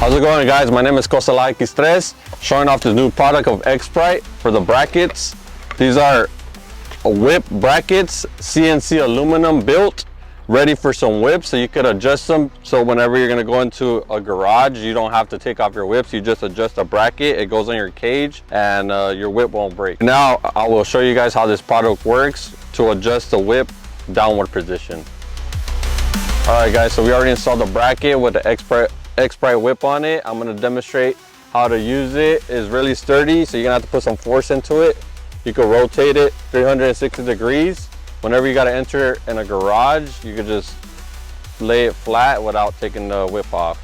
How's it going, guys? My name is Xprite, showing off this new product of Xprite for the brackets. These are whip brackets, CNC aluminum built, ready for some whips, so you could adjust them. So whenever you're gonna go into a garage, you don't have to take off your whips. You just adjust a bracket, it goes on your cage, and your whip won't break. Now I will show you guys how this product works to adjust the whip downward position. All right, guys, so we already installed the bracket with the Xprite whip on it. I'm gonna demonstrate how to use it. It's really sturdy, so you're gonna have to put some force into it. You can rotate it 360 degrees. Whenever you gotta enter in a garage, you could just lay it flat without taking the whip off.